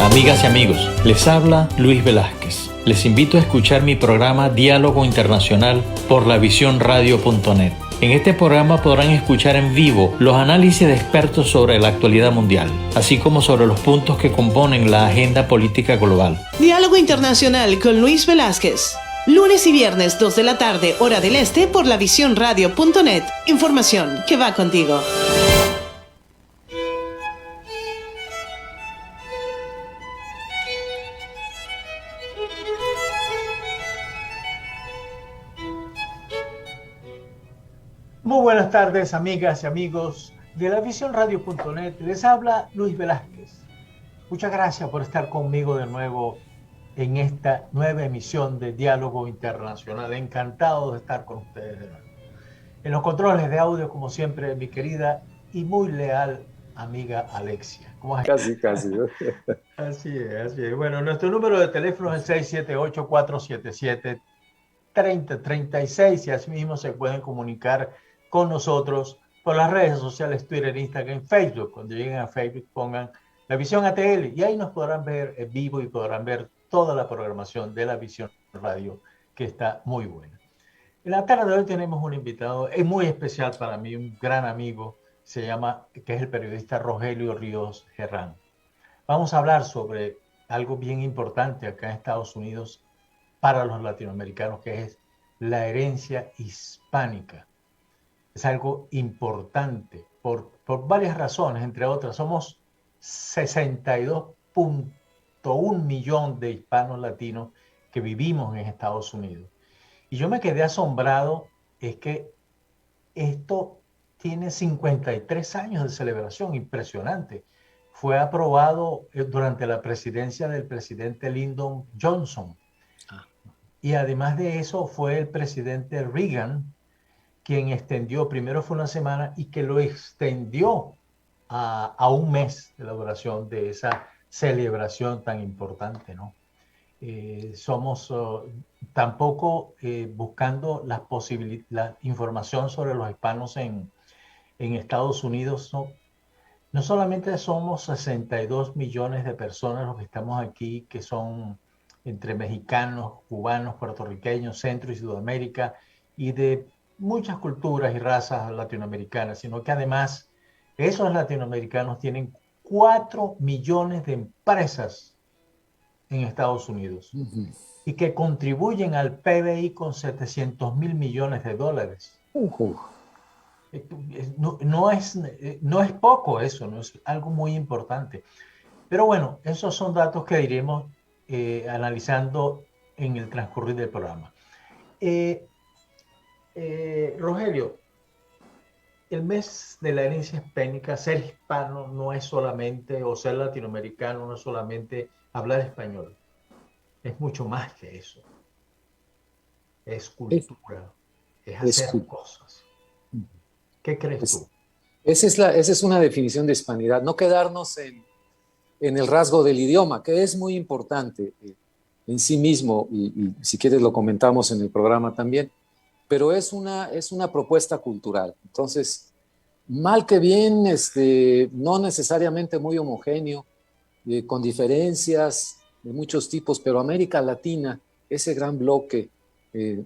Amigas y amigos, les habla Luis Velázquez. Les invito a escuchar mi programa Diálogo Internacional por lavisiónradio.net. En este programa podrán escuchar en vivo los análisis de expertos sobre la actualidad mundial, así como sobre los puntos que componen la agenda política global. Diálogo Internacional con Luis Velázquez. Lunes y viernes, 2 de la tarde, hora del este, por lavisiónradio.net. Información que va contigo. Muy buenas tardes, amigas y amigos de lavisiónradio.net. Les habla Luis Velázquez. Muchas gracias por estar conmigo de nuevo en esta nueva emisión de Diálogo Internacional. Encantado de estar con ustedes de nuevo. En los controles de audio, como siempre, mi querida y muy leal amiga Alexia. ¿Cómo estás? Casi. Así es. Bueno, nuestro número de teléfono es el 678-477-3036 y así mismo se pueden comunicar con nosotros por las redes sociales, Twitter, Instagram, Facebook. Cuando lleguen a Facebook pongan La Visión ATL y ahí nos podrán ver en vivo y podrán ver toda la programación de La Visión Radio, que está muy buena. En la tarde de hoy tenemos un invitado, es muy especial para mí, un gran amigo, que es el periodista Rogelio Ríos Herrán. Vamos a hablar sobre algo bien importante acá en Estados Unidos para los latinoamericanos, que es la herencia hispánica. Es algo importante por varias razones, entre otras. Somos 62.1 millones de hispanos latinos que vivimos en Estados Unidos. Y yo me quedé asombrado, es que esto tiene 53 años de celebración, impresionante. Fue aprobado durante la presidencia del presidente Lyndon Johnson. Y además de eso fue el presidente Reagan quien extendió, primero fue una semana y que lo extendió a un mes de la duración de esa celebración tan importante, ¿no? Somos tampoco buscando la información sobre los hispanos en Estados Unidos, no solamente somos 62 millones de personas los que estamos aquí, que son entre mexicanos, cubanos, puertorriqueños, Centro y Sudamérica, y de muchas culturas y razas latinoamericanas, sino que además esos latinoamericanos tienen 4 millones de empresas en Estados Unidos y que contribuyen al PBI con 700 mil millones de dólares. No es poco eso, no es algo muy importante. Pero bueno, esos son datos que iremos analizando en el transcurrir del programa. Rogelio, el mes de la herencia hispánica, ser hispano no es solamente, o ser latinoamericano no es solamente hablar español. Es mucho más que eso. Es cultura, es hacer cosas. ¿Qué crees tú? Esa es una definición de hispanidad, no quedarnos en el rasgo del idioma, que es muy importante en sí mismo, y si quieres lo comentamos en el programa también, pero es una propuesta cultural. Entonces, mal que bien, no necesariamente muy homogéneo, con diferencias de muchos tipos, pero América Latina, ese gran bloque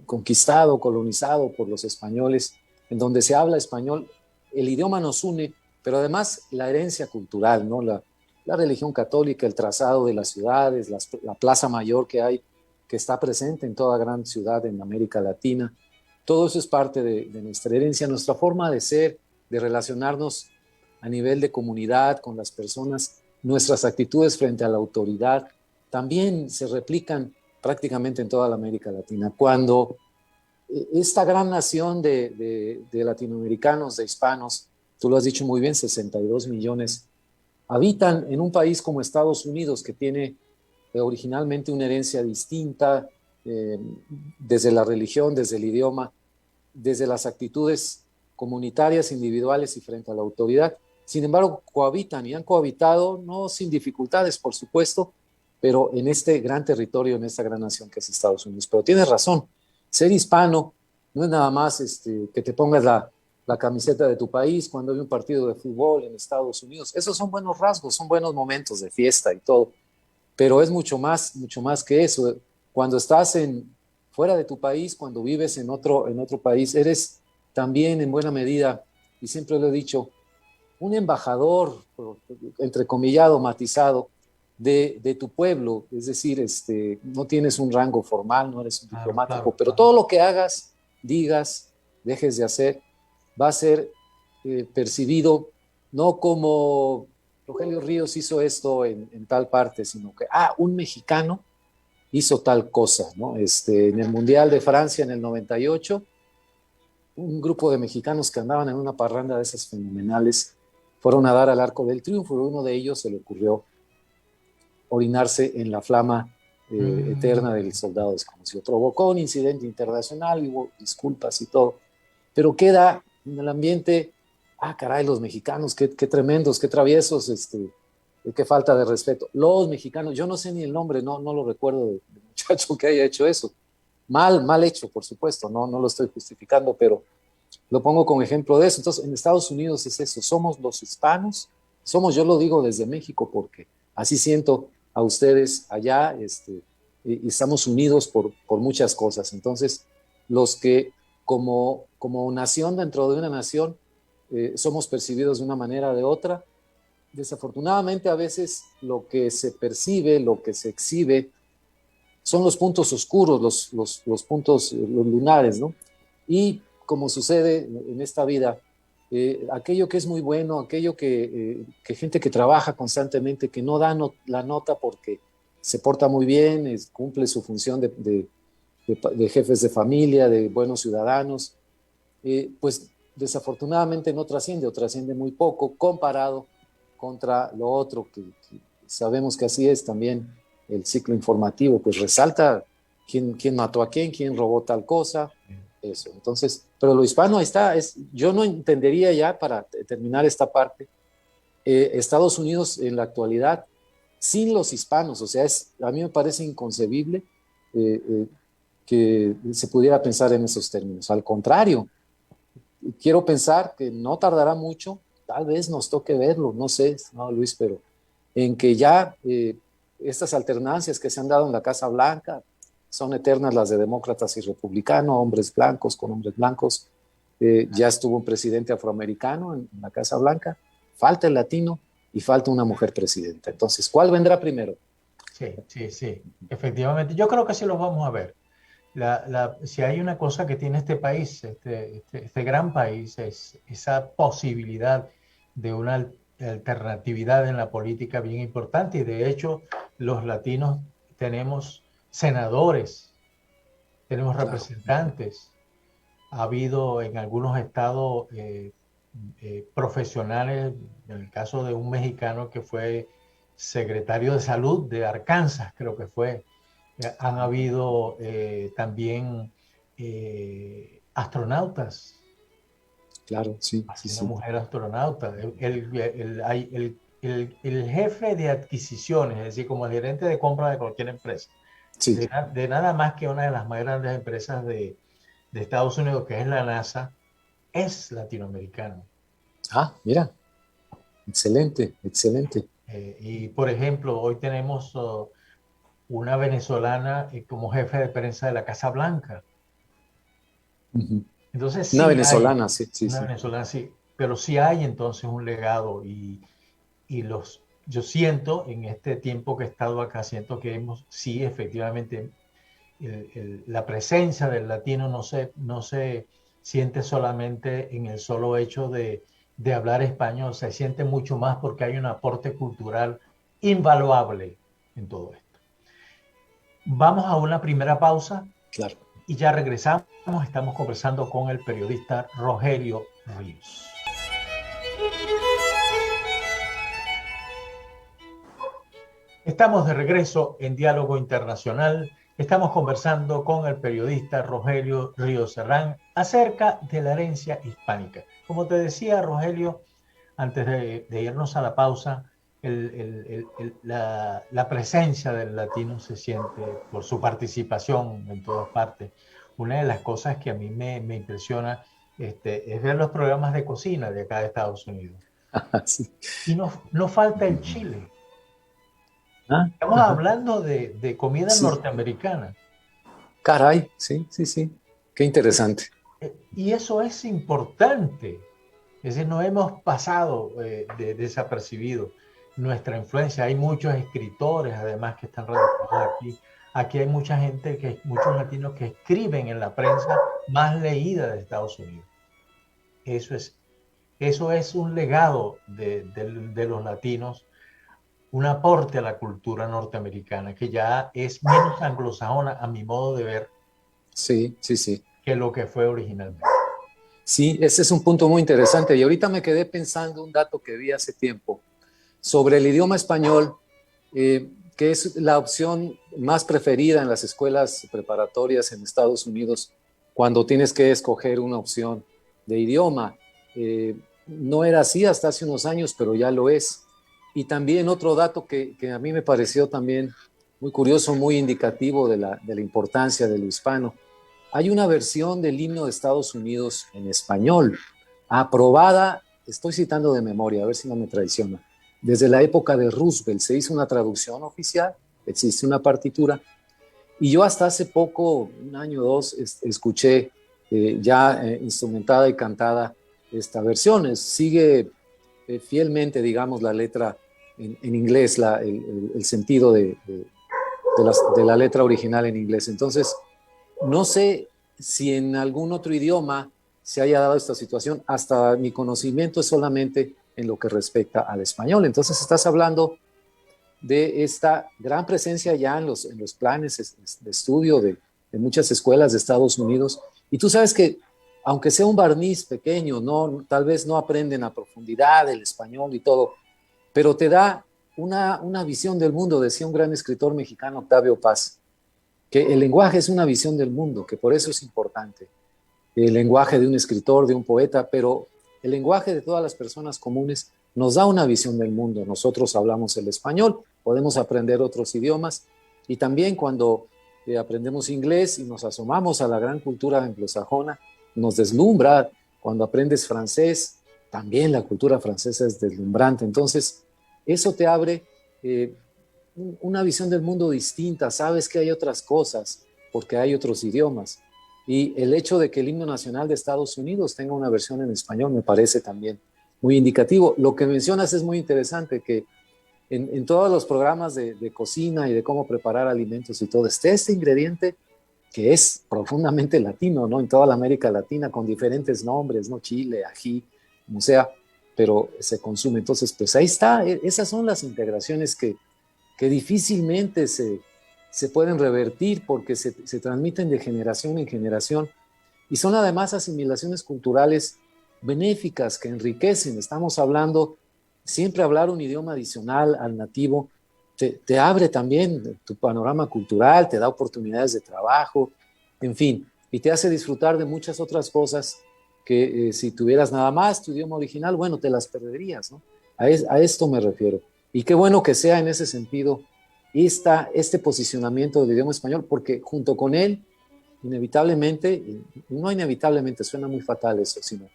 conquistado, colonizado por los españoles, en donde se habla español, el idioma nos une, pero además la herencia cultural, ¿no? La religión católica, el trazado de las ciudades, la Plaza Mayor que hay, que está presente en toda gran ciudad en América Latina. Todo eso es parte de nuestra herencia, nuestra forma de ser, de relacionarnos a nivel de comunidad con las personas, nuestras actitudes frente a la autoridad, también se replican prácticamente en toda la América Latina. Cuando esta gran nación de latinoamericanos, de hispanos, tú lo has dicho muy bien, 62 millones, habitan en un país como Estados Unidos, que tiene originalmente una herencia distinta, desde la religión, desde el idioma, desde las actitudes comunitarias, individuales y frente a la autoridad. Sin embargo, cohabitan y han cohabitado, no sin dificultades, por supuesto, pero en este gran territorio, en esta gran nación que es Estados Unidos. Pero tienes razón, ser hispano no es nada más que te pongas la camiseta de tu país cuando hay un partido de fútbol en Estados Unidos. Esos son buenos rasgos, son buenos momentos de fiesta y todo. pero es mucho más que eso. Cuando estás fuera de tu país, cuando vives en otro país, eres también en buena medida, y siempre lo he dicho, un embajador, entrecomillado, matizado, de tu pueblo. Es decir, no tienes un rango formal, no eres un diplomático, pero todo lo que hagas, digas, dejes de hacer, va a ser percibido no como Rogelio Ríos hizo esto en tal parte, sino que, un mexicano hizo tal cosa, ¿no? En el Mundial de Francia en el 98, un grupo de mexicanos que andaban en una parranda de esas fenomenales fueron a dar al Arco del Triunfo, y uno de ellos se le ocurrió orinarse en la flama eterna del soldado desconocido. Provocó un incidente internacional, hubo disculpas y todo, pero queda en el ambiente, caray, los mexicanos, qué tremendos, qué traviesos, qué falta de respeto. Los mexicanos, yo no sé ni el nombre, no lo recuerdo del muchacho que haya hecho eso. Mal hecho, por supuesto, no lo estoy justificando, pero lo pongo como ejemplo de eso. Entonces, en Estados Unidos es eso, somos los hispanos, yo lo digo desde México porque así siento a ustedes allá, y estamos unidos por muchas cosas. Entonces, los que como nación dentro de una nación somos percibidos de una manera o de otra, desafortunadamente a veces lo que se percibe, lo que se exhibe, son los puntos oscuros, los puntos, los lunares, ¿no? Y como sucede en esta vida, aquello que es muy bueno, aquello que gente que trabaja constantemente, que no da la nota porque se porta muy bien, cumple su función de jefes de familia, de buenos ciudadanos, pues desafortunadamente no trasciende, o trasciende muy poco comparado contra lo otro, que sabemos que así es también el ciclo informativo, pues resalta quién mató a quién robó tal cosa, eso. Entonces, pero lo hispano ahí está, yo no entendería ya, para terminar esta parte, Estados Unidos en la actualidad sin los hispanos, o sea, a mí me parece inconcebible que se pudiera pensar en esos términos. Al contrario, quiero pensar que no tardará mucho, tal vez nos toque verlo, no sé, no, Luis, pero en que ya estas alternancias que se han dado en la Casa Blanca son eternas, las de demócratas y republicanos, hombres blancos con hombres blancos. Ya estuvo un presidente afroamericano en la Casa Blanca, falta el latino y falta una mujer presidenta. Entonces, ¿cuál vendrá primero? Sí, efectivamente. Yo creo que sí los vamos a ver. Si hay una cosa que tiene este país, este gran país, es esa posibilidad de una alternatividad en la política bien importante, y de hecho los latinos tenemos senadores, tenemos representantes, ha habido en algunos estados profesionales, en el caso de un mexicano que fue secretario de salud de Arkansas, creo que fue. Han habido también astronautas. Claro, sí. Una mujer astronauta. El jefe de adquisiciones, es decir, como el gerente de compra de cualquier empresa, Sí. de nada más que una de las más grandes empresas de Estados Unidos, que es la NASA, es latinoamericano. Mira, excelente. Y por ejemplo, hoy tenemos una venezolana como jefe de prensa de la Casa Blanca. Entonces, una venezolana, sí. Venezolana, sí. Pero sí hay entonces un legado, y yo siento, en este tiempo que he estado acá, siento que sí, efectivamente, la presencia del latino no se siente solamente en el solo hecho de hablar español, se siente mucho más porque hay un aporte cultural invaluable en todo esto. Vamos a una primera pausa. Claro. Y ya regresamos. Estamos conversando con el periodista Rogelio Ríos. Estamos de regreso en Diálogo Internacional. Estamos conversando con el periodista Rogelio Ríos Serrán acerca de la herencia hispánica. Como te decía, Rogelio, antes de irnos a la pausa, la presencia del latino se siente por su participación en todas partes. Una de las cosas que a mí me impresiona es ver los programas de cocina de acá de Estados Unidos. Sí. Y no falta el chile. Estamos hablando de comida Sí. norteamericana. Caray, sí, sí, sí. Qué interesante. Y eso es importante. Es decir, no hemos pasado desapercibido nuestra influencia. Hay muchos escritores, además, que están radicados aquí. Aquí hay mucha gente, muchos latinos que escriben en la prensa más leída de Estados Unidos. Eso es, eso es un legado de los latinos, un aporte a la cultura norteamericana, que ya es menos anglosajona, a mi modo de ver, Sí, sí, sí. que lo que fue originalmente. Sí, ese es un punto muy interesante. Y ahorita me quedé pensando un dato que vi hace tiempo sobre el idioma español, que es la opción más preferida en las escuelas preparatorias en Estados Unidos cuando tienes que escoger una opción de idioma. No era así hasta hace unos años, pero ya lo es. Y también otro dato que a mí me pareció también muy curioso, muy indicativo de la importancia de lo hispano. Hay una versión del himno de Estados Unidos en español, aprobada, estoy citando de memoria, a ver si no me traiciona, desde la época de Roosevelt. Se hizo una traducción oficial, existe una partitura, y yo hasta hace poco, un año o dos, escuché ya instrumentada y cantada esta versión. Sigue fielmente, digamos, la letra en inglés, el sentido de la letra original en inglés. Entonces, no sé si en algún otro idioma se haya dado esta situación. Hasta mi conocimiento es solamente en lo que respecta al español. Entonces, estás hablando de esta gran presencia ya en los planes de estudio de muchas escuelas de Estados Unidos. Y tú sabes que, aunque sea un barniz pequeño, no, tal vez no aprenden a profundidad el español y todo, pero te da una visión del mundo. Decía un gran escritor mexicano, Octavio Paz, que el lenguaje es una visión del mundo, que por eso es importante. El lenguaje de un escritor, de un poeta, pero el lenguaje de todas las personas comunes nos da una visión del mundo. Nosotros hablamos el español, podemos aprender otros idiomas, y también cuando aprendemos inglés y nos asomamos a la gran cultura anglosajona, nos deslumbra. Cuando aprendes francés, también la cultura francesa es deslumbrante. Entonces, eso te abre una visión del mundo distinta. Sabes que hay otras cosas porque hay otros idiomas. Y el hecho de que el himno nacional de Estados Unidos tenga una versión en español me parece también muy indicativo. Lo que mencionas es muy interesante, que en todos los programas de cocina y de cómo preparar alimentos y todo, esté este ingrediente que es profundamente latino, ¿no? En toda la América Latina, con diferentes nombres, ¿no? Chile, ají, como sea, pero se consume. Entonces, pues ahí está. Esas son las integraciones que difícilmente se pueden revertir, porque se transmiten de generación en generación, y son además asimilaciones culturales benéficas que enriquecen. Estamos hablando, siempre hablar un idioma adicional al nativo te abre también tu panorama cultural, te da oportunidades de trabajo, en fin, y te hace disfrutar de muchas otras cosas que si tuvieras nada más tu idioma original, bueno, te las perderías, ¿no? A esto me refiero. Y qué bueno que sea en ese sentido este posicionamiento del idioma español, porque junto con él, inevitablemente, y no inevitablemente, suena muy fatal eso, sino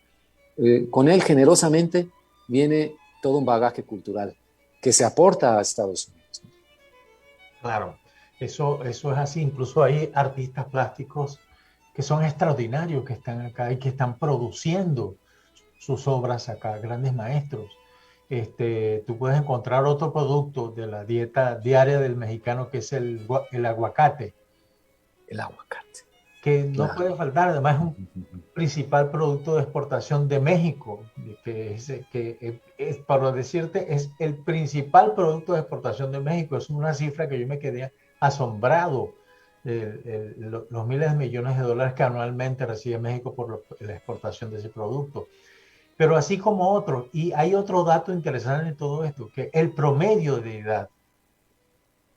con él generosamente viene todo un bagaje cultural que se aporta a Estados Unidos. Claro, eso es así. Incluso hay artistas plásticos que son extraordinarios, que están acá y que están produciendo sus obras acá, grandes maestros. Tú puedes encontrar otro producto de la dieta diaria del mexicano, que es el aguacate. El aguacate. Que no Claro. puede faltar. Además, es un principal producto de exportación de México, para decirte, es el principal producto de exportación de México. Es una cifra que yo me quedé asombrado. Los miles de millones de dólares que anualmente recibe México por la exportación de ese producto. Pero así como otros, y hay otro dato interesante en todo esto, que el promedio de edad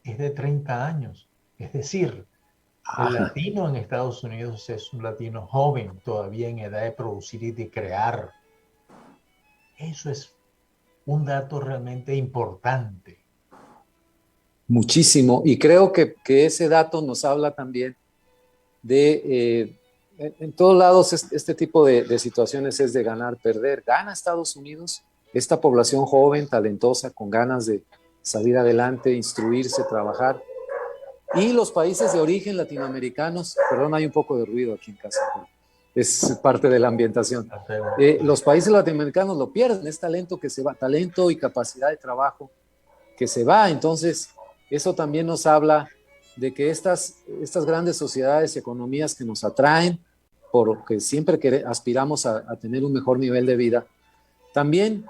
es de 30 años. Es decir, el latino en Estados Unidos es un latino joven, todavía en edad de producir y de crear. Eso es un dato realmente importante. Muchísimo. Y creo que ese dato nos habla también de, en todos lados este tipo de situaciones es de ganar, perder. Gana Estados Unidos, esta población joven, talentosa, con ganas de salir adelante, instruirse, trabajar. Y los países de origen latinoamericanos, perdón, hay un poco de ruido aquí en casa, es parte de la ambientación. Los países latinoamericanos lo pierden, es talento que se va, talento y capacidad de trabajo que se va. Entonces, eso también nos habla de que estas grandes sociedades y economías que nos atraen, porque siempre aspiramos a tener un mejor nivel de vida, también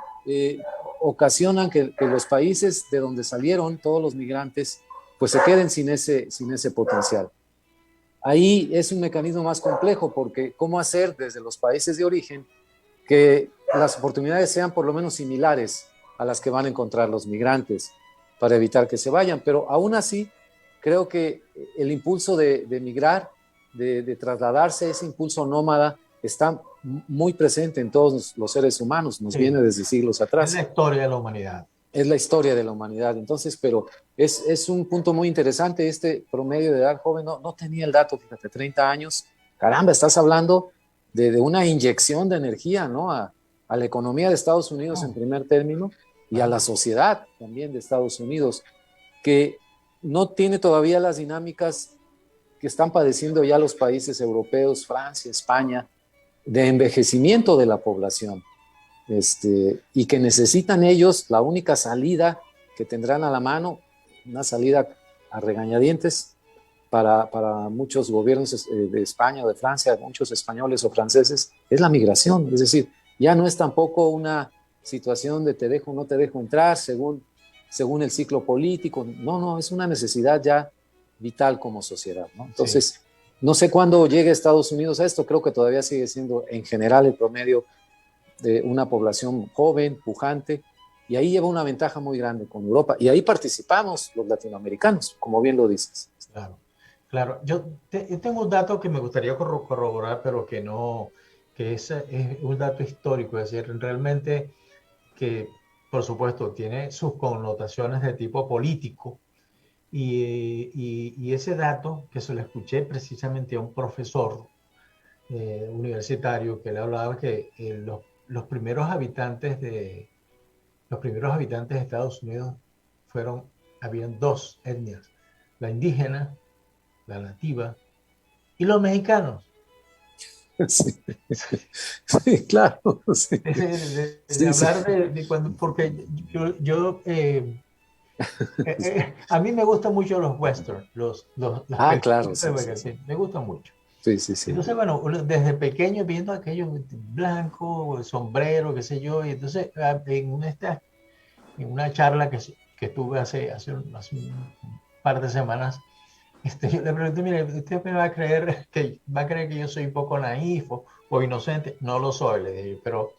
ocasionan que los países de donde salieron todos los migrantes, pues se queden sin ese potencial. Ahí es un mecanismo más complejo, porque cómo hacer desde los países de origen que las oportunidades sean por lo menos similares a las que van a encontrar los migrantes para evitar que se vayan. Pero aún así, creo que el impulso de migrar, de trasladarse, ese impulso nómada, está muy presente en todos los seres humanos, nos viene desde siglos atrás. Es la historia de la humanidad. Es la historia de la humanidad. Entonces, pero es un punto muy interesante. Este promedio de edad joven, no tenía el dato, fíjate, 30 años. Caramba, estás hablando de una inyección de energía, ¿no? A la economía de Estados Unidos en primer término y a la sociedad también de Estados Unidos, que no tiene todavía las dinámicas que están padeciendo ya los países europeos, Francia, España, de envejecimiento de la población. Y que necesitan ellos la única salida que tendrán a la mano, una salida a regañadientes para muchos gobiernos de España o de Francia, muchos españoles o franceses, es la migración. Es decir, ya no es tampoco una situación de te dejo o no te dejo entrar según el ciclo político. No, es una necesidad ya vital como sociedad, ¿no? Entonces, no sé cuándo llegue Estados Unidos a esto. Creo que todavía sigue siendo en general el promedio de una población joven, pujante, y ahí lleva una ventaja muy grande con Europa, y ahí participamos los latinoamericanos, como bien lo dices. Claro. Yo tengo un dato que me gustaría corroborar, pero que es un dato histórico, es decir, realmente que, por supuesto, tiene sus connotaciones de tipo político, y ese dato que se lo escuché precisamente a un profesor universitario, que le hablaba que los primeros habitantes de Estados Unidos habían dos etnias: la indígena, la nativa, y los mexicanos. Sí, claro. Sí. Hablar de cuando, porque yo a mí me gustan mucho los westerns, claro. Me gustan mucho. Sí. Entonces, bueno, desde pequeño viendo aquellos blancos, sombrero, qué sé yo, y entonces en una charla que tuve hace un par de semanas, yo le pregunté: mire, ¿usted me va a creer que yo soy un poco naif o inocente? No lo soy, le dije, pero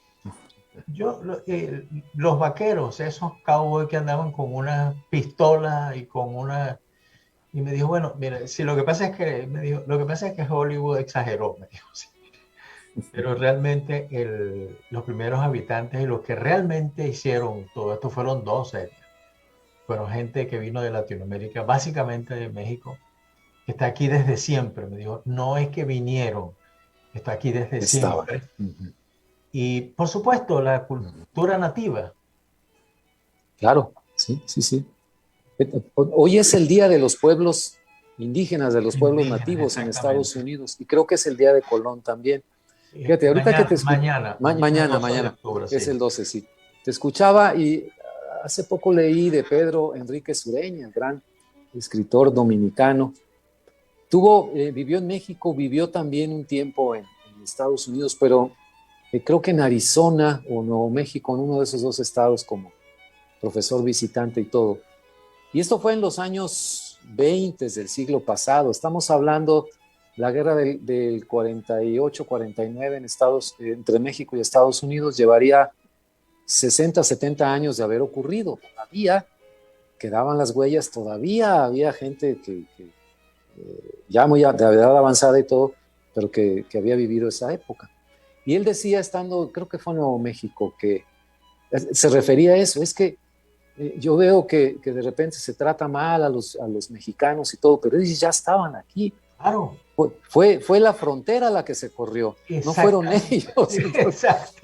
los vaqueros, esos cowboys que andaban con una pistola y me dijo, bueno, mira, sí, lo que pasa es que Hollywood exageró, me dijo, sí. Pero realmente los primeros habitantes y los que realmente hicieron todo esto fueron dos etnias. Fueron gente que vino de Latinoamérica, básicamente de México, que está aquí desde siempre. Me dijo, no es que vinieron, está aquí desde siempre. Uh-huh. Y, por supuesto, la cultura nativa. Claro, sí. Hoy es el Día de los Pueblos Indígenas, de los pueblos nativos enEstados Unidos, y creo que es el Día de Colón también. Fíjate, ahorita mañana octubre, es el 12, sí. Te escuchaba y hace poco leí de Pedro Enrique Sureña, el gran escritor dominicano. Vivió en México, vivió también un tiempo en Estados Unidos, pero creo que en Arizona o Nuevo México, en uno de esos dos estados, como profesor visitante y todo. Y esto fue en los años 20 del siglo pasado. Estamos hablando la guerra del 48-49 entre México y Estados Unidos llevaría 60, 70 años de haber ocurrido. Todavía quedaban las huellas, todavía había gente que ya muy de edad avanzada y todo, pero que había vivido esa época. Y él decía, creo que fue en Nuevo México, que se refería a eso, es que yo veo que de repente se trata mal a los mexicanos y todo, pero ellos ya estaban aquí. Claro. Fue la frontera la que se corrió, no fueron ellos.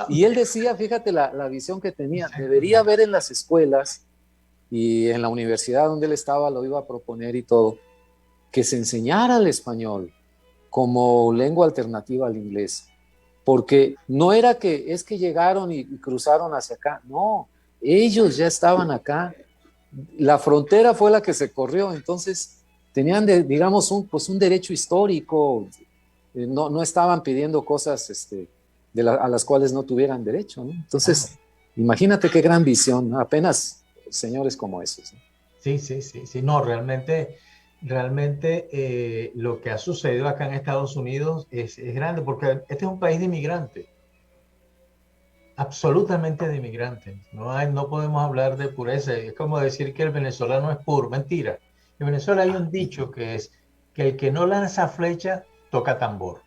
Y él decía, fíjate la visión que tenía, debería haber en las escuelas y en la universidad donde él estaba lo iba a proponer y todo, que se enseñara el español como lengua alternativa al inglés, porque no era que es que llegaron y cruzaron hacia acá, no, ellos ya estaban acá, la frontera fue la que se corrió, entonces tenían, digamos, pues un derecho histórico, no estaban pidiendo cosas a las cuales no tuvieran derecho, ¿no? Entonces, imagínate qué gran visión, ¿no? Apenas señores como esos, ¿no? Sí, no, realmente lo que ha sucedido acá en Estados Unidos es grande, porque este es un país de inmigrantes, absolutamente de inmigrantes. No podemos hablar de pureza. Es como decir que el venezolano es puro, mentira. En Venezuela hay un dicho que es que el que no lanza flecha toca tambor.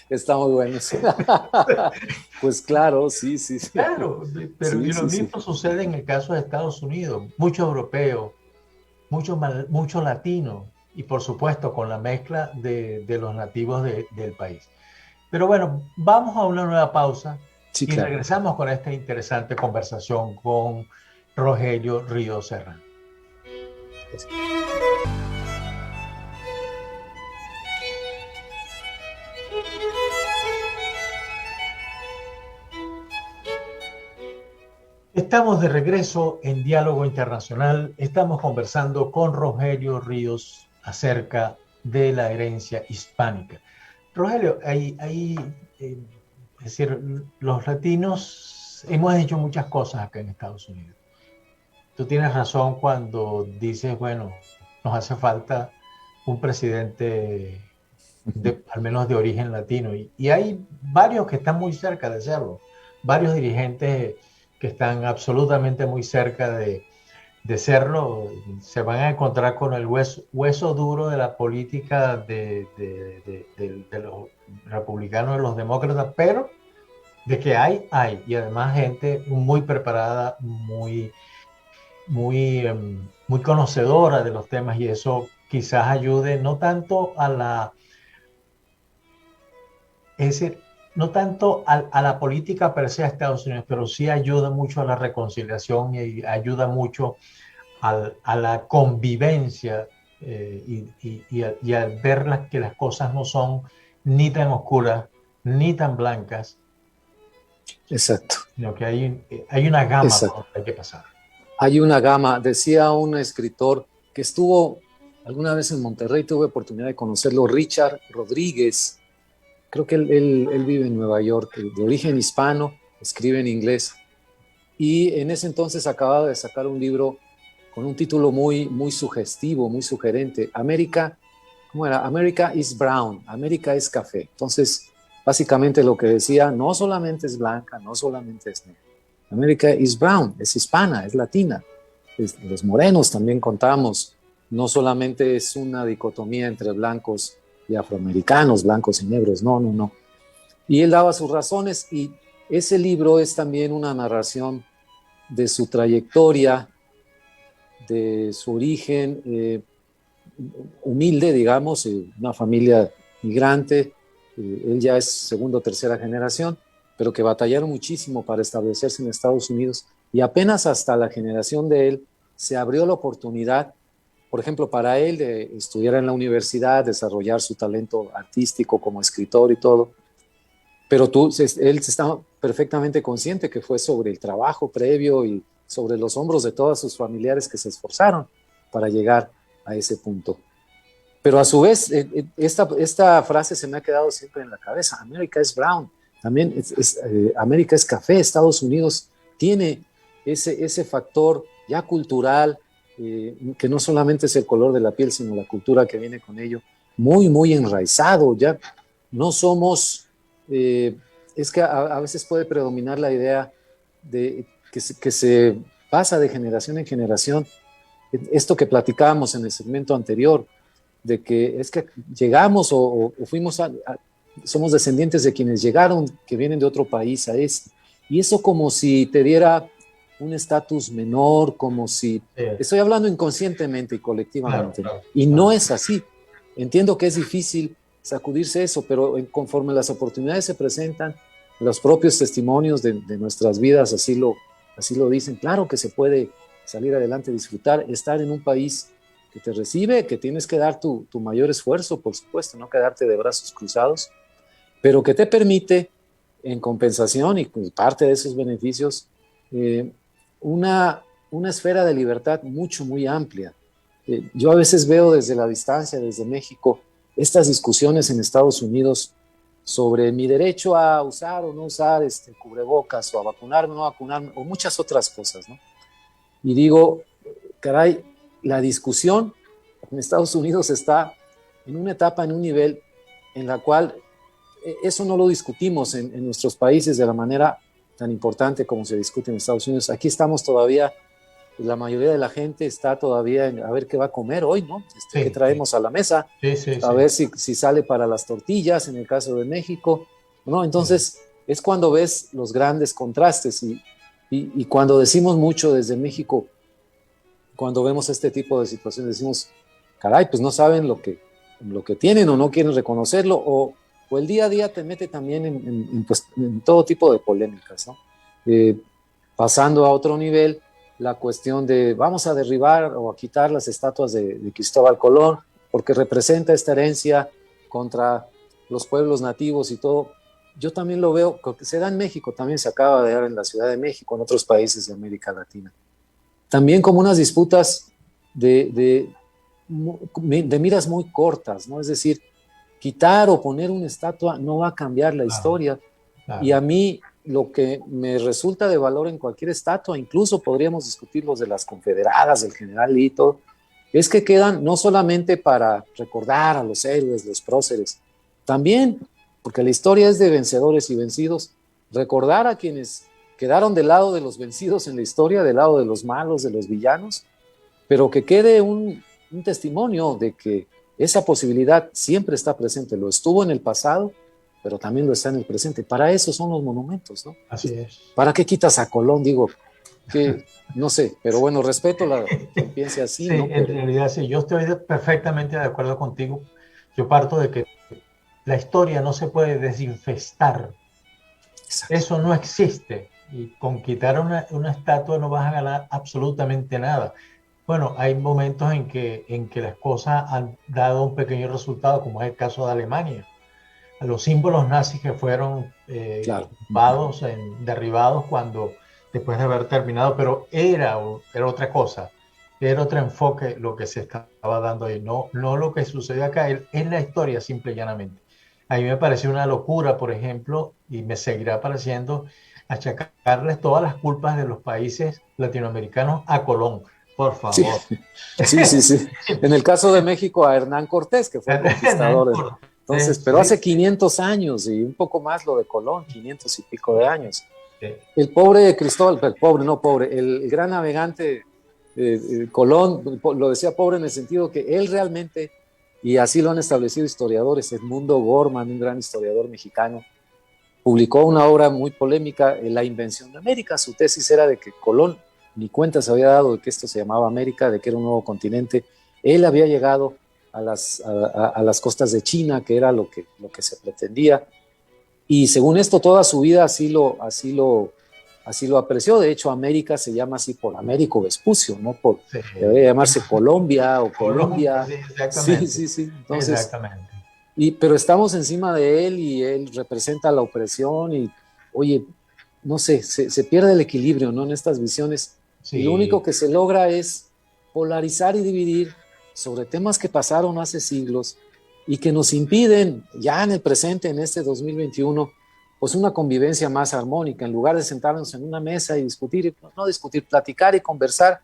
Está muy bueno. Pues claro, sí. Claro, pero Sí, lo mismo sucede en el caso de Estados Unidos. Mucho europeo, mucho latino y por supuesto con la mezcla de los nativos del país. Pero bueno, vamos a una nueva pausa Sí, y claro. regresamos con esta interesante conversación con Rogelio Ríos Serrano. Estamos de regreso en Diálogo Internacional. Estamos conversando con Rogelio Ríos acerca de la herencia hispánica. Rogelio, es decir, los latinos hemos hecho muchas cosas acá en Estados Unidos. Tú tienes razón cuando dices, bueno, nos hace falta un presidente al menos de origen latino. Y hay varios que están muy cerca de serlo, varios dirigentes que están absolutamente muy cerca de serlo. Se van a encontrar con el hueso duro de la política de los republicanos y los demócratas, pero de que hay, y además gente muy preparada, muy conocedora de los temas, y eso quizás ayude no tanto no tanto a la política per se de Estados Unidos, pero sí ayuda mucho a la reconciliación y ayuda mucho a la convivencia y a ver que las cosas no son ni tan oscuras ni tan blancas. Exacto. Sino que hay una gama por donde hay que pasar. Hay una gama. Decía un escritor que estuvo alguna vez en Monterrey, tuve oportunidad de conocerlo, Richard Rodríguez. Creo que él vive en Nueva York, de origen hispano, escribe en inglés. Y en ese entonces acababa de sacar un libro con un título muy sugestivo, muy sugerente. ¿Cómo era? America is brown, América es café. Entonces, básicamente lo que decía, no solamente es blanca, no solamente es negra. América is brown, es hispana, es latina. Los morenos también contamos. No solamente es una dicotomía entre blancos y afroamericanos, blancos y negros, no. Y él daba sus razones, y ese libro es también una narración de su trayectoria, de su origen humilde, digamos, una familia migrante. Él ya es segunda o tercera generación, pero que batallaron muchísimo para establecerse en Estados Unidos, y apenas hasta la generación de él se abrió la oportunidad, por ejemplo, para él de estudiar en la universidad, desarrollar su talento artístico como escritor y todo. Pero él estaba perfectamente consciente que fue sobre el trabajo previo y sobre los hombros de todos sus familiares que se esforzaron para llegar a ese punto. Pero a su vez, esta frase se me ha quedado siempre en la cabeza. América es brown, también América es café. Estados Unidos tiene ese factor ya cultural, que no solamente es el color de la piel, sino la cultura que viene con ello, muy enraizado. Ya no somos, es que a veces puede predominar la idea de que se pasa de generación en generación. Esto que platicábamos en el segmento anterior, de que es que llegamos o fuimos somos descendientes de quienes llegaron, que vienen de otro país a este. Y eso como si te diera un estatus menor, como si... Estoy hablando inconscientemente y colectivamente. Claro. Y no es así. Entiendo que es difícil sacudirse eso, pero conforme las oportunidades se presentan, los propios testimonios de nuestras vidas así así lo dicen. Claro que se puede salir adelante, disfrutar, estar en un país que te recibe, que tienes que dar tu mayor esfuerzo, por supuesto, no quedarte de brazos cruzados, pero que te permite, en compensación y parte de esos beneficios, una esfera de libertad muy amplia. Yo a veces veo desde la distancia, desde México, estas discusiones en Estados Unidos sobre mi derecho a usar o no usar cubrebocas, o a vacunarme o no vacunarme, o muchas otras cosas, ¿no? Y digo, caray, la discusión en Estados Unidos está en una etapa, en un nivel en la cual eso no lo discutimos en nuestros países de la manera tan importante como se discute en Estados Unidos. Aquí estamos todavía, la mayoría de la gente está todavía en a ver qué va a comer hoy, ¿no? Sí, ¿qué traemos a la mesa? A ver si sale para las tortillas, en el caso de México, ¿no? Entonces, es cuando ves los grandes contrastes y cuando decimos mucho desde México, cuando vemos este tipo de situaciones, decimos, caray, pues no saben lo que tienen o no quieren reconocerlo, o el día a día te mete también en todo tipo de polémicas, ¿no? Pasando a otro nivel, la cuestión de vamos a derribar o a quitar las estatuas de Cristóbal Colón, porque representa esta herencia contra los pueblos nativos y todo. Yo también lo veo, que se da en México, también se acaba de dar en la Ciudad de México, en otros países de América Latina. También como unas disputas de miras muy cortas, ¿no? Es decir, quitar o poner una estatua no va a cambiar la historia. Claro. Y a mí lo que me resulta de valor en cualquier estatua, incluso podríamos discutir los de las confederadas, del general Lee, es que quedan no solamente para recordar a los héroes, los próceres, también, porque la historia es de vencedores y vencidos, recordar a quienes quedaron del lado de los vencidos en la historia, del lado de los malos, de los villanos, pero que quede un testimonio de que esa posibilidad siempre está presente, lo estuvo en el pasado, pero también lo está en el presente. Para eso son los monumentos, ¿no? Así es. ¿Para qué quitas a Colón? Digo, que no sé, pero bueno, respeto que piense así, sí, ¿no? En realidad sí, yo estoy perfectamente de acuerdo contigo. Yo parto de que la historia no se puede desinfestar. Exacto. Eso no existe. Y con quitar una estatua no vas a ganar absolutamente nada. Bueno, hay momentos en que las cosas han dado un pequeño resultado, como es el caso de Alemania. Los símbolos nazis que fueron derribados después de haber terminado, pero era otra cosa, era otro enfoque lo que se estaba dando ahí, no lo que sucedió acá, es la historia simple y llanamente. A mí me pareció una locura, por ejemplo, y me seguirá pareciendo, achacarles todas las culpas de los países latinoamericanos a Colón. Por favor. Sí. En el caso de México, a Hernán Cortés, que fue el conquistador. Entonces, pero hace 500 años y un poco más lo de Colón, 500 y pico de años. El pobre Cristóbal, el gran navegante Colón, lo decía pobre en el sentido que él realmente, y así lo han establecido historiadores, Edmundo Gorman, un gran historiador mexicano, publicó una obra muy polémica, La invención de América. Su tesis era de que Colón ni cuenta se había dado de que esto se llamaba América, de que era un nuevo continente. Él había llegado a las costas de China, que era lo que se pretendía, y según esto toda su vida así lo apreció. De hecho, América se llama así por Américo Vespucio, no por debería llamarse Colombia o Colombia. Sí, exactamente. Sí. Entonces, exactamente. Pero estamos encima de él y él representa la opresión y, oye, no sé, se pierde el equilibrio, ¿no? En estas visiones. Sí. Y lo único que se logra es polarizar y dividir sobre temas que pasaron hace siglos y que nos impiden ya en el presente, en este 2021, pues una convivencia más armónica, en lugar de sentarnos en una mesa y discutir, no discutir, platicar y conversar,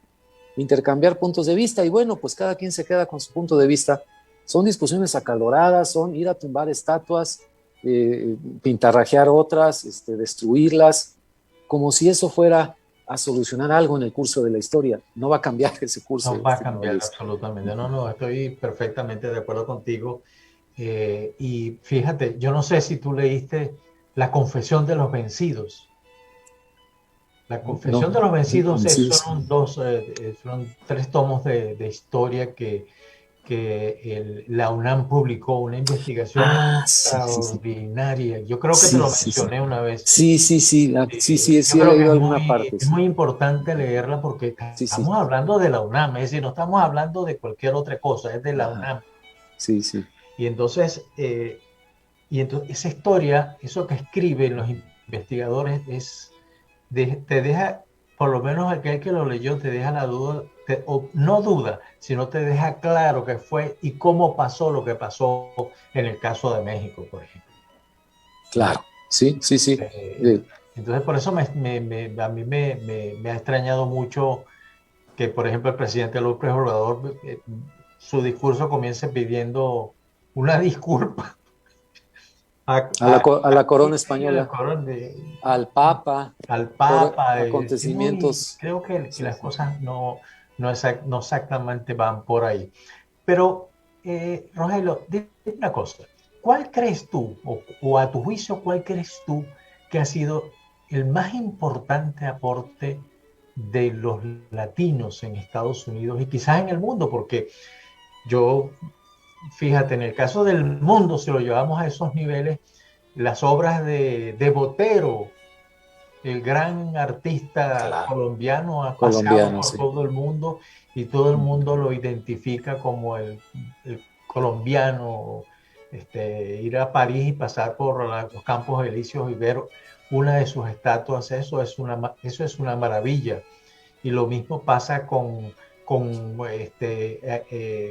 intercambiar puntos de vista, y bueno, pues cada quien se queda con su punto de vista. Son discusiones acaloradas, son ir a tumbar estatuas, pintarrajear otras, destruirlas, como si eso fuera a solucionar algo en el curso de la historia. No va a cambiar ese curso. No va a cambiar absolutamente. No, estoy perfectamente de acuerdo contigo. Y fíjate, yo no sé si tú leíste La Confesión de los Vencidos. La Confesión de los Vencidos son 3 tomos de historia que que la UNAM publicó una investigación Sí, sí, sí. extraordinaria. Yo creo que te Sí, lo sí, sí. mencioné una vez. Sí, sí, sí, Yo he creo que leído alguna parte, es sí. muy importante leerla porque Sí, sí. estamos hablando de la UNAM, es decir, no estamos hablando de cualquier otra cosa, es de la Ajá. UNAM. Sí, sí. Y entonces, esa historia, eso que escriben los investigadores, te deja, por lo menos aquel que lo leyó, te deja la duda, o no duda, sino te deja claro qué fue y cómo pasó lo que pasó en el caso de México, por ejemplo. Claro. Sí, sí, sí. Eh, entonces, por eso a mí me ha extrañado mucho que, por ejemplo, el presidente López Obrador, su discurso comience pidiendo una disculpa A la sí, corona sí, al, española, corona al Papa, al por Papa. acontecimientos. Creo que Sí, las sí. cosas no exactamente van por ahí. Pero, Rogelio, dime una cosa. ¿Cuál crees tú, o a tu juicio, cuál crees tú que ha sido el más importante aporte de los latinos en Estados Unidos y quizás en el mundo? Porque yo, fíjate, en el caso del mundo, si lo llevamos a esos niveles, las obras de Botero, el gran artista Claro. colombiano, ha paseado Colombiano, por sí. todo el mundo y todo el mundo lo identifica como el colombiano. Ir a París y pasar por los Campos Elíseos y ver una de sus estatuas, eso es una maravilla. Y lo mismo pasa con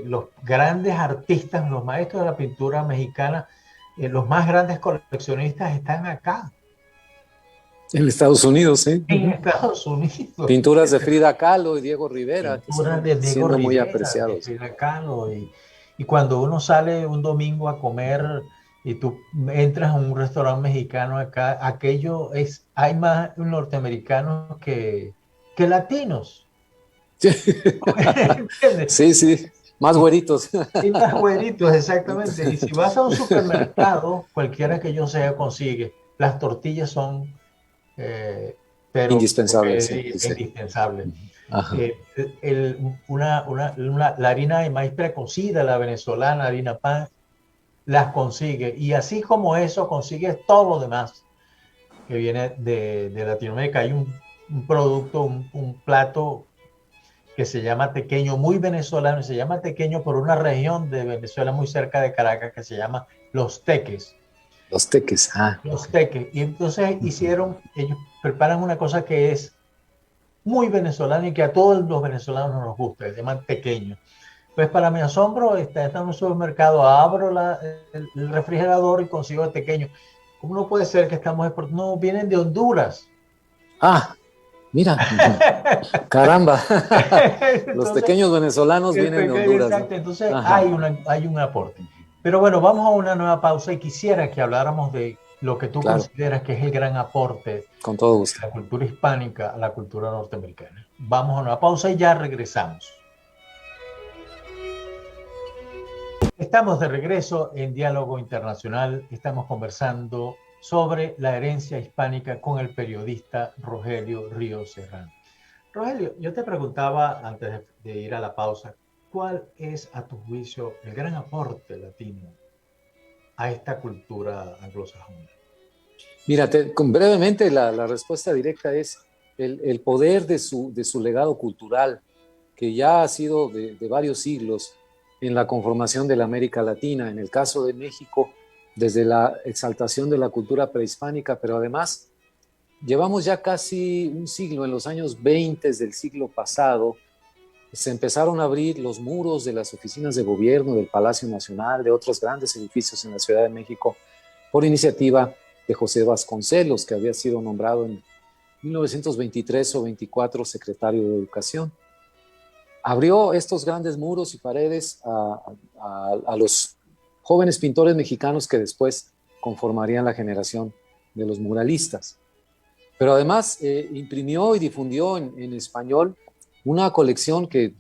los grandes artistas, los maestros de la pintura mexicana, los más grandes coleccionistas están acá, En Estados Unidos, sí. en Estados Unidos. Pinturas de Frida Kahlo y Diego Rivera que Pinturas siguen de Diego siendo muy Rivera, de apreciados. Frida Kahlo. Y cuando uno sale un domingo a comer y tú entras a un restaurante mexicano acá, hay más norteamericanos que latinos. ¿Entiendes? Sí, sí, más güeritos. Y más güeritos, exactamente. Y si vas a un supermercado, cualquiera que yo sea, consigue. Las tortillas son, eh, pero Indispensable, sí, sí, sí. indispensables. Ajá. La harina de maíz precocida, la venezolana, harina pan, las consigue. Y así como eso, consigues todo lo demás que viene de Latinoamérica. Hay un producto, un plato que se llama tequeño, muy venezolano, se llama tequeño por una región de Venezuela muy cerca de Caracas que se llama Los Teques. Los teques, Los Teques. Y entonces ellos preparan una cosa que es muy venezolana y que a todos los venezolanos nos gusta, se llaman tequeños. Pues para mi asombro, está en un supermercado, abro el refrigerador y consigo el tequeño. ¿Cómo no puede ser que estamos exportando? No, vienen de Honduras. Mira, caramba. Entonces, Los pequeños venezolanos vienen de Honduras, ¿no? exacto, entonces Ajá. hay un aporte. Pero bueno, vamos a una nueva pausa y quisiera que habláramos de lo que tú Claro, consideras que es el gran aporte con todo de gusto. la cultura hispánica a la cultura norteamericana. Vamos a una pausa y ya regresamos. Estamos de regreso en Diálogo Internacional. Estamos conversando sobre la herencia hispánica con el periodista Rogelio Ríos Serrano. Rogelio, yo te preguntaba antes de ir a la pausa, ¿cuál es a tu juicio el gran aporte latino a esta cultura anglosajona? Mira, brevemente la respuesta directa es el poder de su legado cultural, que ya ha sido de varios siglos en la conformación de la América Latina. En el caso de México, desde la exaltación de la cultura prehispánica, pero además llevamos ya casi un siglo, en los años 20 del siglo pasado, se empezaron a abrir los muros de las oficinas de gobierno, del Palacio Nacional, de otros grandes edificios en la Ciudad de México, por iniciativa de José Vasconcelos, que había sido nombrado en 1923 o 24 secretario de Educación. Abrió estos grandes muros y paredes a los jóvenes pintores mexicanos que después conformarían la generación de los muralistas. Pero además imprimió y difundió en español una colección que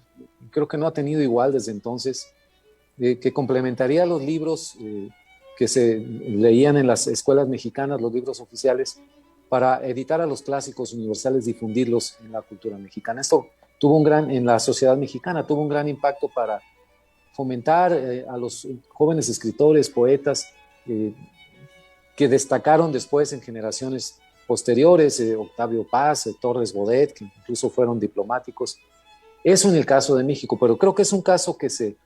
creo que no ha tenido igual desde entonces, que complementaría los libros que se leían en las escuelas mexicanas, los libros oficiales, para editar a los clásicos universales, difundirlos en la cultura mexicana. Esto tuvo en la sociedad mexicana, tuvo un gran impacto para fomentar a los jóvenes escritores, poetas, que destacaron después en generaciones posteriores, Octavio Paz, Torres Bodet, que incluso fueron diplomáticos. Eso en el caso de México, pero creo que es un caso que se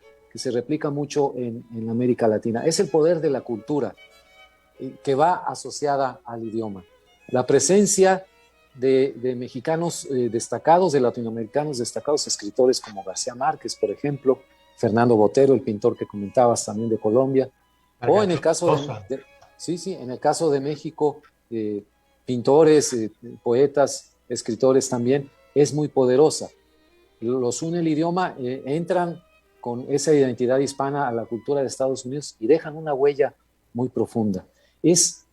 replica mucho en América Latina. Es el poder de la cultura que va asociada al idioma. La presencia de mexicanos destacados, de latinoamericanos destacados, escritores como García Márquez, por ejemplo, Fernando Botero, el pintor que comentabas también de Colombia, o en el caso en el caso de México, pintores, poetas, escritores también, es muy poderosa. Los une el idioma, entran con esa identidad hispana a la cultura de Estados Unidos y dejan una huella muy profunda. Es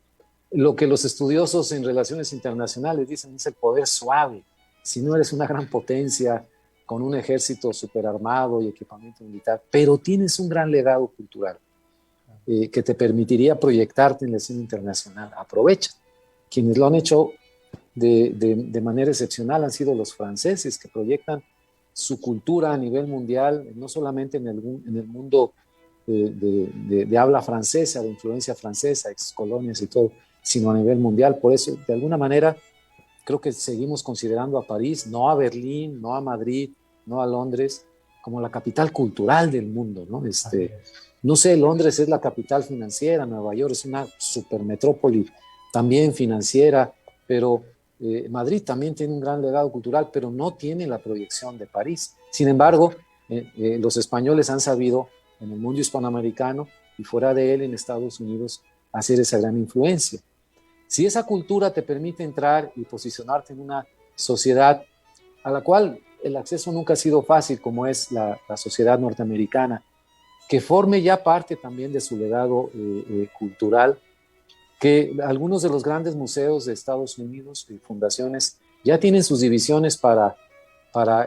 lo que los estudiosos en relaciones internacionales dicen, es el poder suave. Si no eres una gran potencia con un ejército superarmado y equipamiento militar, pero tienes un gran legado cultural que te permitiría proyectarte en la escena internacional, aprovecha. Quienes lo han hecho de manera excepcional han sido los franceses, que proyectan su cultura a nivel mundial, no solamente en el mundo de habla francesa, de influencia francesa, excolonias y todo, sino a nivel mundial. Por eso, de alguna manera, creo que seguimos considerando a París, no a Berlín, no a Madrid, no a Londres, como la capital cultural del mundo, ¿no? No sé, Londres es la capital financiera, Nueva York es una supermetrópoli también financiera, pero Madrid también tiene un gran legado cultural, pero no tiene la proyección de París. Sin embargo, los españoles han sabido en el mundo hispanoamericano y fuera de él, en Estados Unidos, hacer esa gran influencia. Si esa cultura te permite entrar y posicionarte en una sociedad a la cual el acceso nunca ha sido fácil, como es la sociedad norteamericana, que forme ya parte también de su legado cultural, que algunos de los grandes museos de Estados Unidos y fundaciones ya tienen sus divisiones para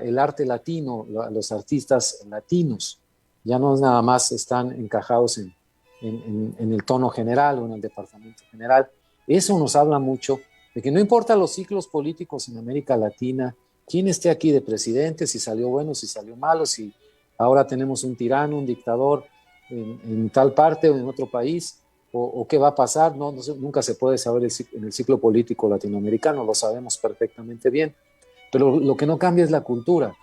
el arte latino, los artistas latinos, ya no nada más están encajados en el tono general o en el departamento general. Eso nos habla mucho de que no importa los ciclos políticos en América Latina, quién esté aquí de presidente, si salió bueno, si salió malo, si ahora tenemos un tirano, un dictador en tal parte o en otro país, o qué va a pasar, nunca se puede saber en el ciclo político latinoamericano, lo sabemos perfectamente bien, pero lo que no cambia es la cultura,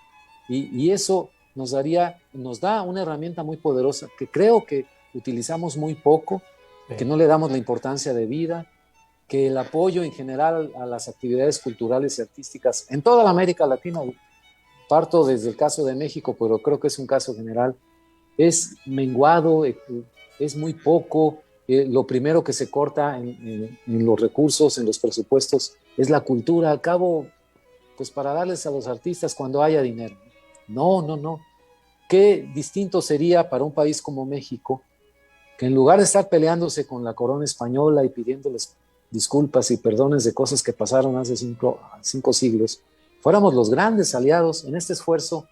y eso nos da una herramienta muy poderosa que creo que utilizamos muy poco, que no le damos la importancia de vida, que el apoyo en general a las actividades culturales y artísticas en toda la América Latina, parto desde el caso de México, pero creo que es un caso general, es menguado, es muy poco. Lo primero que se corta en los recursos, en los presupuestos, es la cultura. Al cabo, pues para darles a los artistas cuando haya dinero. No. Qué distinto sería para un país como México, que en lugar de estar peleándose con la corona española y pidiéndoles disculpas y perdones de cosas que pasaron hace cinco siglos, fuéramos los grandes aliados en este esfuerzo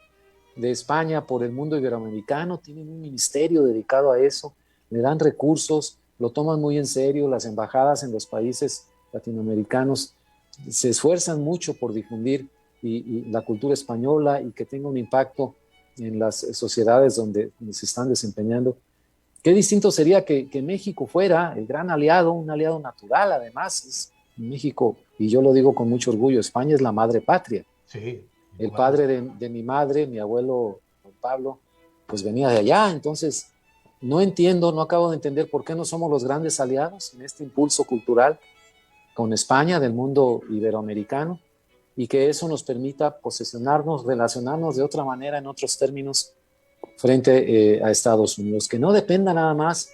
de España por el mundo iberoamericano. Tienen un ministerio dedicado a eso, le dan recursos, lo toman muy en serio. Las embajadas en los países latinoamericanos se esfuerzan mucho por difundir y la cultura española y que tenga un impacto en las sociedades donde se están desempeñando. Qué distinto sería que México fuera el gran aliado, un aliado natural. Además, es México, y yo lo digo con mucho orgullo, España es la madre patria. Sí. El padre de mi madre, mi abuelo don Pablo, pues venía de allá. Entonces, no acabo de entender por qué no somos los grandes aliados en este impulso cultural con España del mundo iberoamericano, y que eso nos permita posicionarnos, relacionarnos de otra manera, en otros términos, frente a Estados Unidos, que no dependa nada más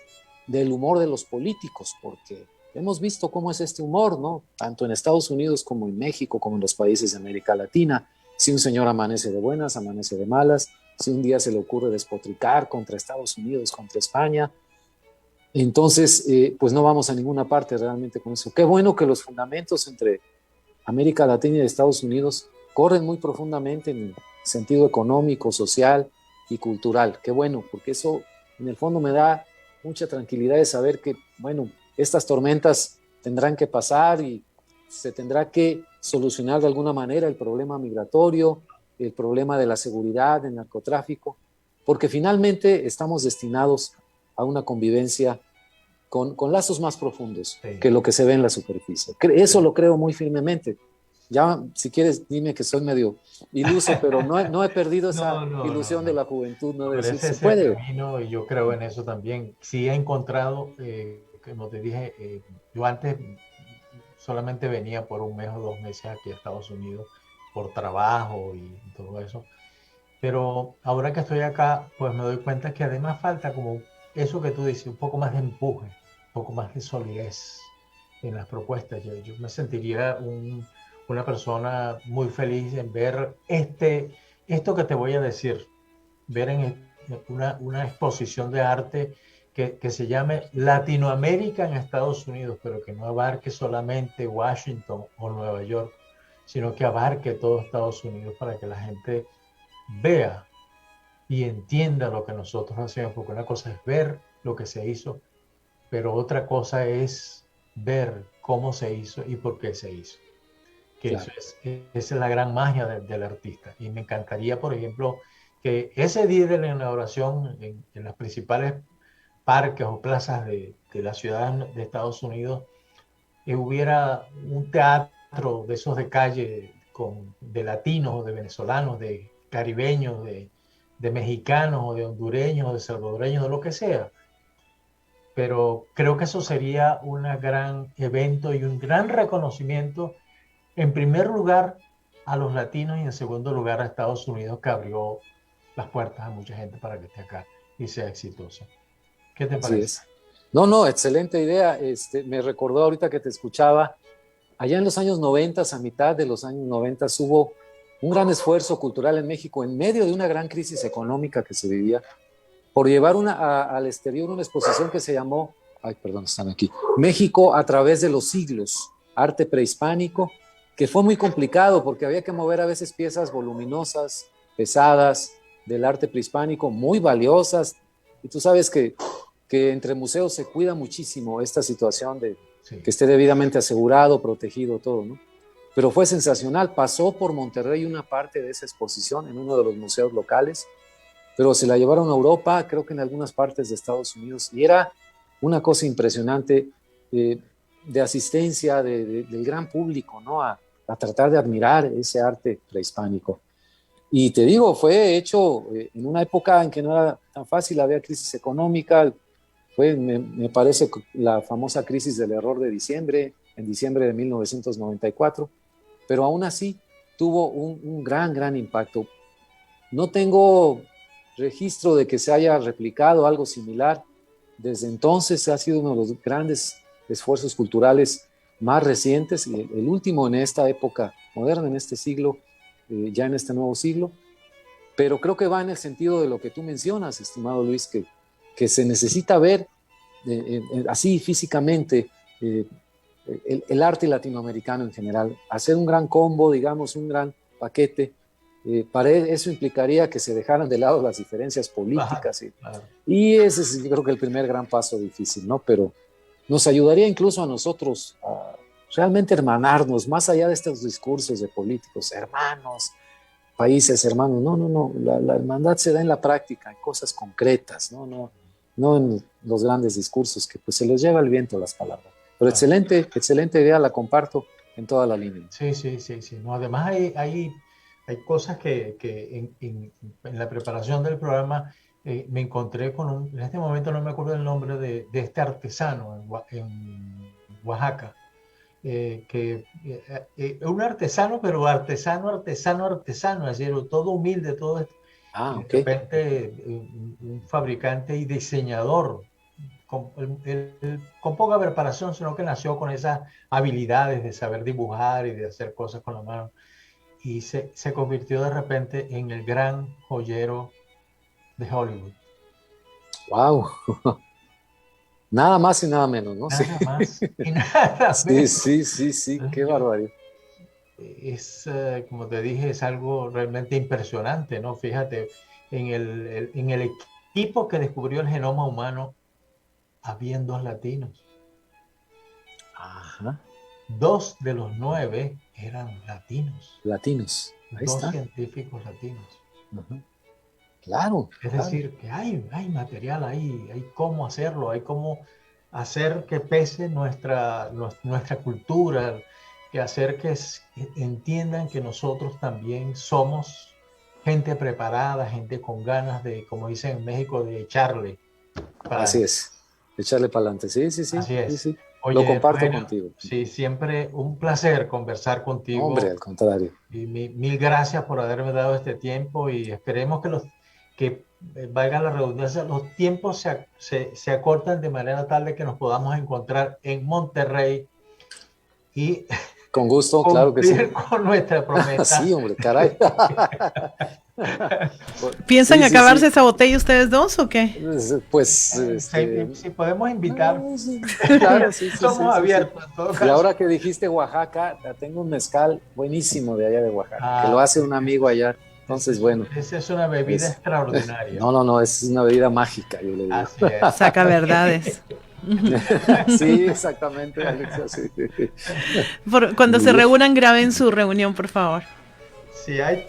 del humor de los políticos, porque hemos visto cómo es este humor, ¿no? Tanto en Estados Unidos como en México, como en los países de América Latina. Si un señor amanece de buenas, amanece de malas, si un día se le ocurre despotricar contra Estados Unidos, contra España, entonces pues no vamos a ninguna parte realmente con eso. Qué bueno que los fundamentos entre América Latina y Estados Unidos corren muy profundamente en el sentido económico, social y cultural. Qué bueno, porque eso en el fondo me da mucha tranquilidad de saber que, bueno, estas tormentas tendrán que pasar y se tendrá que solucionar de alguna manera el problema migratorio, el problema de la seguridad, del narcotráfico, porque finalmente estamos destinados a una convivencia con lazos más profundos que lo que se ve en la superficie. Eso lo creo muy firmemente. Ya, si quieres, dime que soy medio iluso, pero no he perdido esa ilusión de la juventud, ¿no? De Pero decir, ese se es el puede. camino y yo creo en eso también. Sí he encontrado, como te dije, yo antes solamente venía por un mes o 2 meses aquí a Estados Unidos por trabajo y todo eso. Pero ahora que estoy acá, pues me doy cuenta que además falta como eso que tú dices, un poco más de empuje, un poco más de solidez en las propuestas. Yo me sentiría una persona muy feliz en ver esto que te voy a decir, ver en una exposición de arte que se llame Latinoamérica en Estados Unidos, pero que no abarque solamente Washington o Nueva York, sino que abarque todo Estados Unidos para que la gente vea y entienda lo que nosotros hacemos, porque una cosa es ver lo que se hizo, pero otra cosa es ver cómo se hizo y por qué se hizo. Que Claro. esa es la gran magia del artista. Y me encantaría, por ejemplo, que ese día de la inauguración en las principales parques o plazas de la ciudad de Estados Unidos hubiera un teatro de esos de calle de latinos o de venezolanos, de caribeños, de mexicanos o de hondureños o de salvadoreños, de lo que sea. Pero creo que eso sería un gran evento y un gran reconocimiento, en primer lugar, a los latinos y en segundo lugar a Estados Unidos, que abrió las puertas a mucha gente para que esté acá y sea exitoso. ¿Qué te Así parece? es. No, excelente idea. Me recordó ahorita que te escuchaba, allá en los años 90, a mitad de los años 90, hubo un gran esfuerzo cultural en México en medio de una gran crisis económica que se vivía por llevar al exterior una exposición que se llamó, ay, perdón, están aquí, México a través de los siglos, arte prehispánico, que fue muy complicado porque había que mover a veces piezas voluminosas, pesadas, del arte prehispánico, muy valiosas. Y tú sabes que entre museos se cuida muchísimo esta situación de Sí. que esté debidamente asegurado, protegido, todo, ¿no? Pero fue sensacional. Pasó por Monterrey una parte de esa exposición en uno de los museos locales, pero se la llevaron a Europa, creo que en algunas partes de Estados Unidos, y era una cosa impresionante de asistencia del gran público, ¿no? A tratar de admirar ese arte prehispánico. Y te digo, fue hecho en una época en que no era tan fácil, había crisis económica, me parece la famosa crisis del error de diciembre, en diciembre de 1994, pero aún así tuvo un gran impacto. No tengo registro de que se haya replicado algo similar. Desde entonces ha sido uno de los grandes esfuerzos culturales más recientes, el último en esta época moderna, en este siglo, ya en este nuevo siglo, pero creo que va en el sentido de lo que tú mencionas, estimado Luis, que se necesita ver así físicamente el arte latinoamericano en general, hacer un gran combo, digamos, un gran paquete. Para eso implicaría que se dejaran de lado las diferencias políticas. Claro. Y ese es, yo creo que el primer gran paso difícil, ¿no? Pero nos ayudaría incluso a nosotros a realmente hermanarnos, más allá de estos discursos de políticos, hermanos, países hermanos. No. La hermandad se da en la práctica, en cosas concretas, no en los grandes discursos que pues se los lleva el viento las palabras. Pero excelente idea, la comparto en toda la línea. Sí. No, además hay cosas que en la preparación del programa me encontré con en este momento no me acuerdo el nombre de este artesano en Oaxaca, que es un artesano, pero artesano, es decir, todo humilde, todo esto. Y de Okay. repente un fabricante y diseñador con poca preparación, sino que nació con esas habilidades de saber dibujar y de hacer cosas con la mano. Y se convirtió de repente en el gran joyero de Hollywood. Wow. Nada más y nada menos, ¿no? Nada más y nada menos. Sí, qué barbaridad. Es, como te dije, es algo realmente impresionante, ¿no? Fíjate, en el equipo que descubrió el genoma humano, habían 2 latinos. Ajá. 2 de los 9 eran latinos. Latinos. Ahí 2 está. científicos latinos. Ajá. Claro. Es claro. decir, que hay material ahí, hay cómo hacerlo, hay cómo hacer que pese nuestra cultura, que hacer que entiendan que nosotros también somos gente preparada, gente con ganas de, como dicen en México, de echarle. Así es, echarle para adelante. Sí, sí, sí. Así es. Sí, sí. Oye, Lo comparto Rogelio, contigo. sí, siempre un placer conversar contigo. Hombre, al contrario. Y mil gracias por haberme dado este tiempo y esperemos que valga la redundancia, los tiempos se acortan de manera tal de que nos podamos encontrar en Monterrey y Con gusto, claro que sí. cumplir con nuestra promesa. Sí, hombre, caray. ¿Piensan Sí, sí, acabarse sí. esa botella ustedes dos o qué? Pues, Si podemos invitar, sí, claro, sí, sí, somos sí, sí, abiertos. En todo sí. Y caso. ahora que dijiste Oaxaca, tengo un mezcal buenísimo de allá de Oaxaca, Ah, que lo hace un amigo allá. Entonces, bueno. Esa es una bebida es- extraordinaria. No, es una bebida mágica, yo le digo. Así es. Saca verdades. Sí, exactamente, Alexa. Sí. Cuando Muy se bien. reúnan, graben su reunión, por favor. Si hay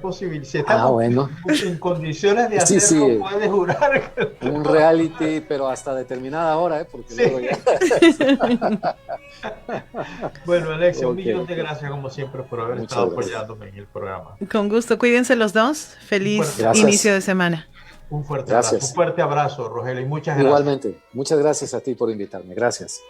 posibilidad, si estamos Bueno. en condiciones de Sí, hacerlo, sí. puedes jurar que Un reality, pero hasta determinada hora, ¿eh? Porque Sí. luego ya. Bueno, Alexia, un Ok. millón de gracias como siempre por haber Muchas estado gracias. apoyándome en el programa. Con gusto, cuídense los dos. Un Feliz fuerte abrazo. inicio de semana. Un fuerte Gracias. abrazo. Un fuerte abrazo, Rogelio, y muchas gracias. Igualmente, muchas gracias a ti por invitarme. Gracias.